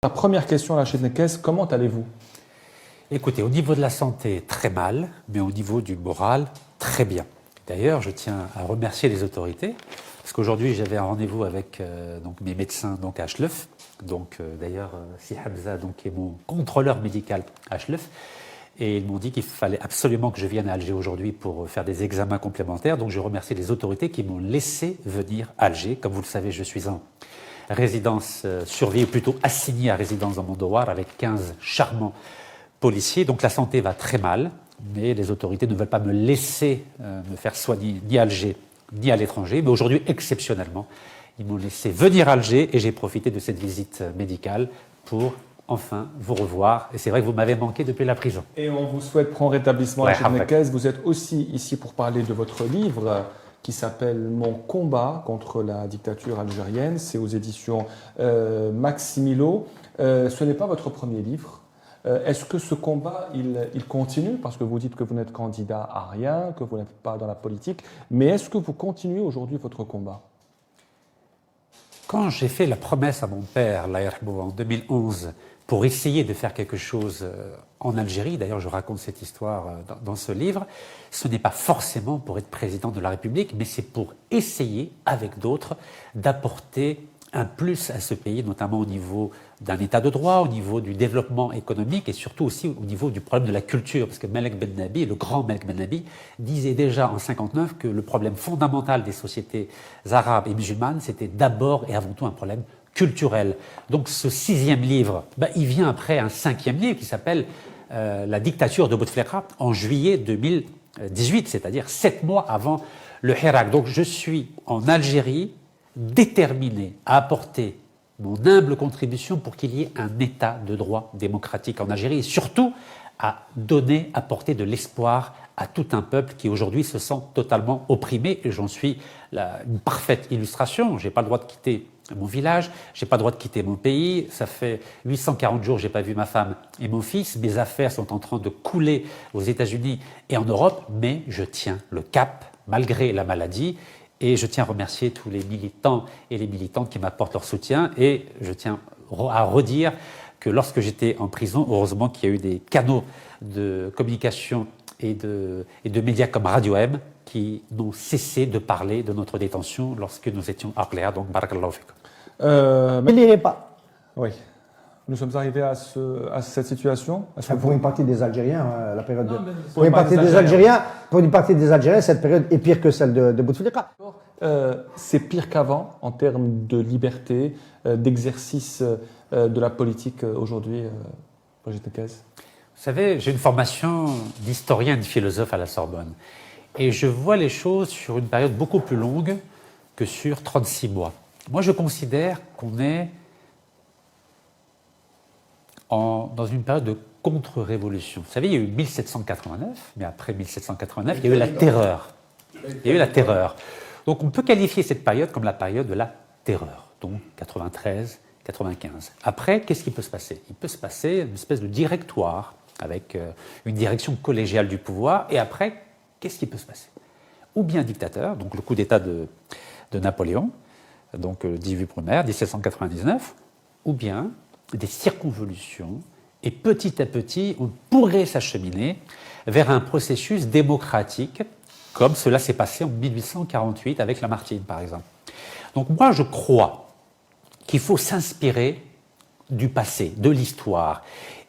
La première question, la chaîne Nekes, comment allez-vous? Écoutez, au niveau de la santé, très mal, mais au niveau du moral, très bien. D'ailleurs, je tiens à remercier les autorités, parce qu'aujourd'hui, j'avais un rendez-vous avec mes médecins à Achlef. D'ailleurs, Si Hamza est mon contrôleur médical à Achlef. Et ils m'ont dit qu'il fallait absolument que je vienne à Alger aujourd'hui pour faire des examens complémentaires. Donc je remercie les autorités qui m'ont laissé venir à Alger. Comme vous le savez, je suis en résidence surveillée, ou plutôt assignée à résidence dans mon Douar avec 15 charmants policiers. Donc la santé va très mal, mais les autorités ne veulent pas me laisser me faire soigner ni à Alger ni à l'étranger. Mais aujourd'hui, exceptionnellement, ils m'ont laissé venir à Alger et j'ai profité de cette visite médicale pour enfin vous revoir. Et c'est vrai que vous m'avez manqué depuis la prison. Et on vous souhaite prompt rétablissement à la chaîne Nekes. Vous êtes aussi ici pour parler de votre livre qui s'appelle Mon combat contre la dictature algérienne. C'est aux éditions Maximilo. Ce n'est pas votre premier livre. Est-ce que ce combat, il continue? Parce que vous dites que vous n'êtes candidat à rien, que vous n'êtes pas dans la politique. Mais est-ce que vous continuez aujourd'hui votre combat? Quand j'ai fait la promesse à mon père, Allah yarhamou, en 2011, pour essayer de faire quelque chose en Algérie, d'ailleurs je raconte cette histoire dans ce livre, ce n'est pas forcément pour être président de la République, mais c'est pour essayer, avec d'autres, d'apporter un plus à ce pays, notamment au niveau d'un état de droit, au niveau du développement économique et surtout aussi au niveau du problème de la culture. Parce que Malek Ben Nabi, le grand Malek Ben Nabi, disait déjà en 1959 que le problème fondamental des sociétés arabes et musulmanes, c'était d'abord et avant tout un problème culturel. Donc ce 6e livre, il vient après un 5e livre qui s'appelle La dictature de Bouteflika en juillet 2018, c'est-à-dire 7 mois avant le Hirak. Donc je suis en Algérie déterminé à apporter mon humble contribution pour qu'il y ait un état de droit démocratique en Algérie et surtout à donner, apporter de l'espoir à tout un peuple qui aujourd'hui se sent totalement opprimé et j'en suis une parfaite illustration. Je n'ai pas le droit de quitter mon village, je n'ai pas le droit de quitter mon pays, ça fait 840 jours que je n'ai pas vu ma femme et mon fils, mes affaires sont en train de couler aux États-Unis et en Europe, mais je tiens le cap malgré la maladie. Et je tiens à remercier tous les militants et les militantes qui m'apportent leur soutien. Et je tiens à redire que lorsque j'étais en prison, heureusement qu'il y a eu des canaux de communication et de médias comme Radio M qui n'ont cessé de parler de notre détention lorsque nous étions à Orléans. Donc, barakallahu fikum. Mais il n'irait pas. Oui. Nous sommes arrivés à cette situation. Pour une partie des Algériens, la période pour une partie des Algériens, cette période est pire que celle de Bouteflika. C'est pire qu'avant en termes de liberté, d'exercice de la politique aujourd'hui, Brigitte Nekes. Vous savez, j'ai une formation d'historien et de philosophe à la Sorbonne. Et je vois les choses sur une période beaucoup plus longue que sur 36 mois. Moi, je considère qu'on est dans une période de contre-révolution. Vous savez, il y a eu 1789, mais après 1789, il y a eu la terreur. Il y a eu la terreur. Donc on peut qualifier cette période comme la période de la terreur, donc 93, 95. Après, qu'est-ce qui peut se passer? Il peut se passer une espèce de directoire avec une direction collégiale du pouvoir, et après, qu'est-ce qui peut se passer? Ou bien dictateur, donc le coup d'État de Napoléon, donc le 18 brumaire, 1799, ou bien des circonvolutions, et petit à petit, on pourrait s'acheminer vers un processus démocratique, comme cela s'est passé en 1848 avec Lamartine, par exemple. Donc moi, je crois qu'il faut s'inspirer du passé, de l'histoire.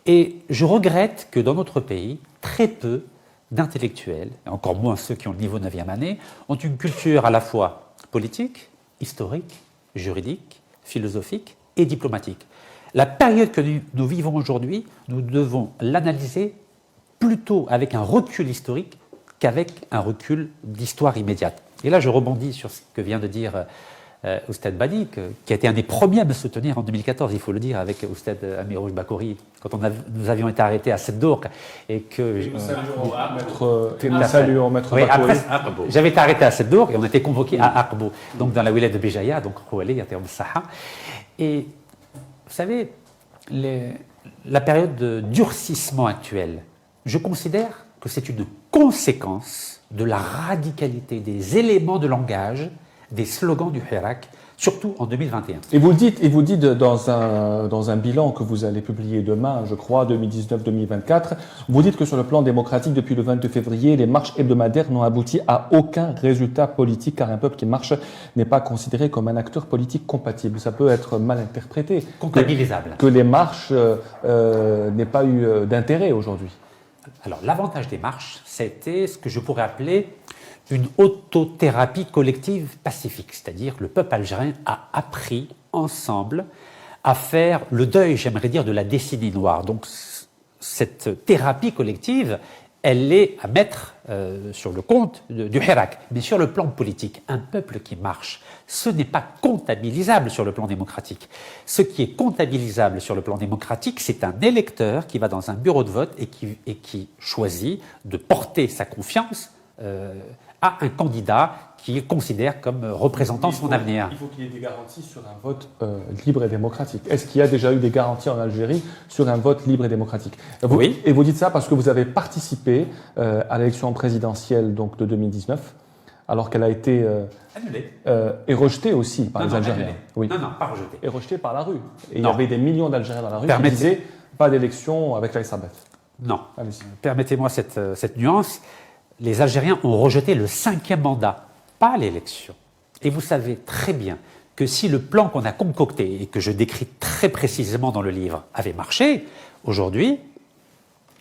Et je regrette que dans notre pays, très peu d'intellectuels, et encore moins ceux qui ont le niveau 9e année, ont une culture à la fois politique, historique, juridique, philosophique et diplomatique. La période que nous vivons aujourd'hui, nous devons l'analyser plutôt avec un recul historique qu'avec un recul d'histoire immédiate. Et là, je rebondis sur ce que vient de dire Oustad Badi, qui a été un des premiers à me soutenir en 2014, il faut le dire, avec Oustad Amirouj Bakouri, quand nous avions été arrêtés à Seddour et que... Nous saluons Maître Bakouri. J'avais été arrêté à Seddour et on était convoqués à Aqbo, donc dans la wilaya de Béjaïa, donc Rouali, Yatéom Saha. Et vous savez, la période de durcissement actuelle, je considère que c'est une conséquence de la radicalité des éléments de langage, des slogans du Hirak surtout en 2021. Et vous dites dans un bilan que vous allez publier demain, je crois, 2019-2024, vous dites que sur le plan démocratique, depuis le 22 février, les marches hebdomadaires n'ont abouti à aucun résultat politique, car un peuple qui marche n'est pas considéré comme un acteur politique compatible. Ça peut être mal interprété. Comptabilisable. Que les marches n'aient pas eu d'intérêt aujourd'hui. Alors, l'avantage des marches, c'était ce que je pourrais appeler une autothérapie collective pacifique, c'est-à-dire le peuple algérien a appris ensemble à faire le deuil, j'aimerais dire, de la décennie noire. Donc cette thérapie collective, elle est à mettre sur le compte du Hirak. Mais sur le plan politique, un peuple qui marche, ce n'est pas comptabilisable sur le plan démocratique. Ce qui est comptabilisable sur le plan démocratique, c'est un électeur qui va dans un bureau de vote et qui choisit de porter sa confiance à un candidat qu'il considère comme représentant son avenir. Il faut qu'il y ait des garanties sur un vote libre et démocratique. Est-ce qu'il y a déjà eu des garanties en Algérie sur un vote libre et démocratique? Oui. Et vous dites ça parce que vous avez participé à l'élection présidentielle donc, de 2019, alors qu'elle a été annulée et rejetée aussi par les Algériens. Annulée. Oui. Non, pas rejetée. Et rejetée par la rue. Et il y Non. avait des millions d'Algériens dans la rue qui disaient pas d'élection avec la Sabeth. Non. Allez-y. Permettez-moi cette nuance. Les Algériens ont rejeté le 5e mandat, pas l'élection. Et vous savez très bien que si le plan qu'on a concocté et que je décris très précisément dans le livre avait marché, aujourd'hui,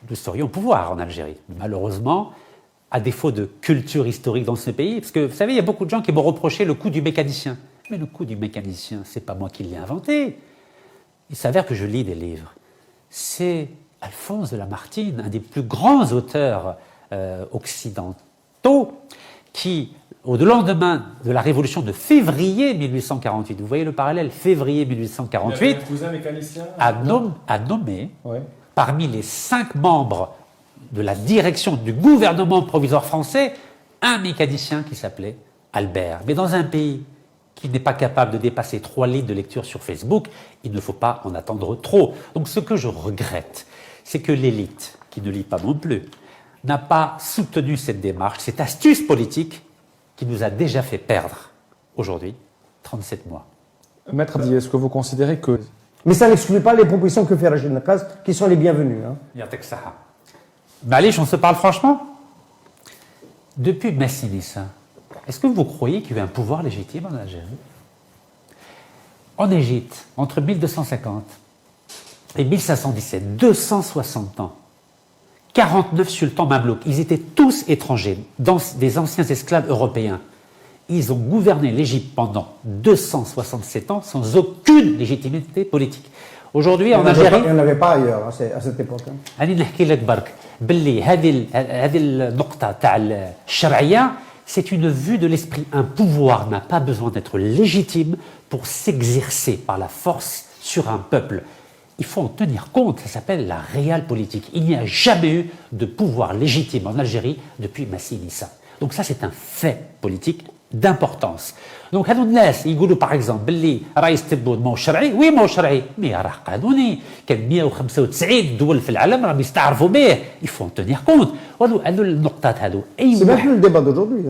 nous serions au pouvoir en Algérie. Malheureusement, à défaut de culture historique dans ce pays, parce que vous savez, il y a beaucoup de gens qui m'ont reproché le coup du mécanicien. Mais le coup du mécanicien, c'est pas moi qui l'ai inventé. Il s'avère que je lis des livres. C'est Alphonse de Lamartine, un des plus grands auteurs occidentaux, qui, au lendemain de la révolution de février 1848, vous voyez le parallèle, février 1848, a nommé parmi les 5 membres de la direction du gouvernement provisoire français un mécanicien qui s'appelait Albert. Mais dans un pays qui n'est pas capable de dépasser 3 lignes de lecture sur Facebook, il ne faut pas en attendre trop. Donc ce que je regrette, c'est que l'élite, qui ne lit pas non plus, n'a pas soutenu cette démarche, cette astuce politique qui nous a déjà fait perdre, aujourd'hui, 37 mois. Maître Abdi, est-ce que vous considérez que... Mais ça n'exclut pas les propositions que fait Rachid Nakaz, qui sont les bienvenues. Allez, on se parle franchement. Depuis Massinissa, est-ce que vous croyez qu'il y a eu un pouvoir légitime en Algérie? En Égypte, entre 1250 et 1517, 260 ans, 49 sultans mamelouks, ils étaient tous étrangers, des anciens esclaves européens. Ils ont gouverné l'Égypte pendant 267 ans sans aucune légitimité politique. Aujourd'hui, en Algérie... Il n'y en avait pas ailleurs à cette époque. C'est une vue de l'esprit. Un pouvoir n'a pas besoin d'être légitime pour s'exercer par la force sur un peuple. Il faut en tenir compte, ça s'appelle la réelle politique. Il n'y a jamais eu de pouvoir légitime en Algérie depuis Massinissa. Donc ça, c'est un fait politique d'importance. Donc هذو الناس يقولوا par exemple باللي رئيس تبون مو شرعي، وي مو شرعي، مي راه قانوني، كان 195 دول في العالم راهم يستعرفوا به، il faut en tenir compte. وهذو النقطات هذو أي C'est même plus le débat d'aujourd'hui.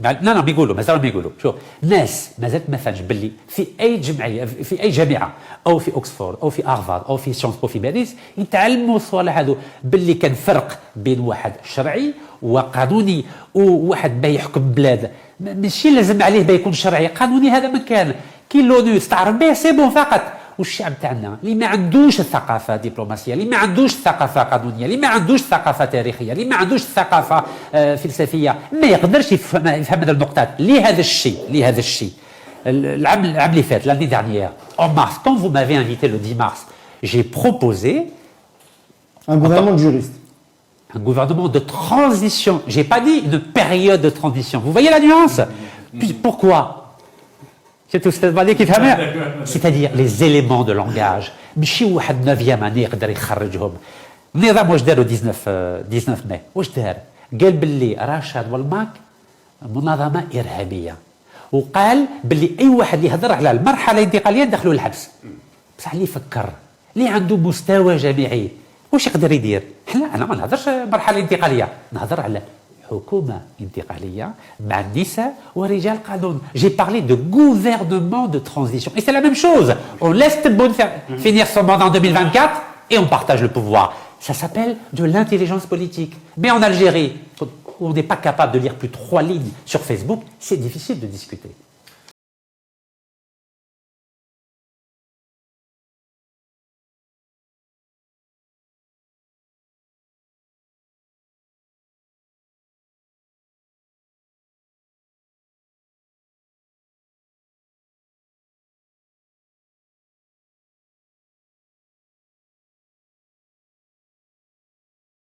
لا بيقولوا مازالوا يقولوا شوف ناس مازالت ما فهمش باللي في اي جمعيه في اي جامعه او في اوكسفورد او في هارفارد او في سيونس بو في باريس يتعلموا الصوالح هذو باللي كان فرق بين واحد شرعي وقانوني وواحد باه يحكم بلاد ماشي لازم عليه باه يكون شرعي قانوني هذا ما كان كي لونو يستعرف به سي بون فقط والشعب تاعنا اللي ما عندوش الثقافه الدبلوماسيه اللي ما عندوش الثقافه قانونيه اللي ما عندوش الثقافه تاريخيه اللي ما عندوش الثقافه فلسفيه ما يقدرش يفهم هذه النقطات لهذا الشيء العام اللي فات l'année dernière en mars quand vous m'avez invité le 10 mars j'ai proposé un gouvernement de juristes. Un gouvernement de transition. J'ai pas dit une période de transition. Vous voyez la nuance? Pourquoi? C'est-à-dire les éléments de langage. ماشي واحد 9e année يقدر يخرجهم. النظام واش داروا 19 ماي؟ واش دار؟ قال باللي رشاد والماك منظمة إرهابية. وقال باللي أي واحد اللي يهضر على المرحلة الانتقالية ندخلوا الحبس. بصح اللي يفكر اللي عنده مستوى جامعي واش يقدر يدير؟ انا ما نهضرش مرحله انتقاليه، نهضر على حكومة انتقالية مع النساء ورجال قانون. J'ai parlé de gouvernement de transition. Et c'est la même chose. On laisse Tebboune finir son mandat en 2024 et on partage le pouvoir. Ça s'appelle de l'intelligence politique. Mais en Algérie, où on n'est pas capable de lire plus 3 lignes sur Facebook, c'est difficile de discuter.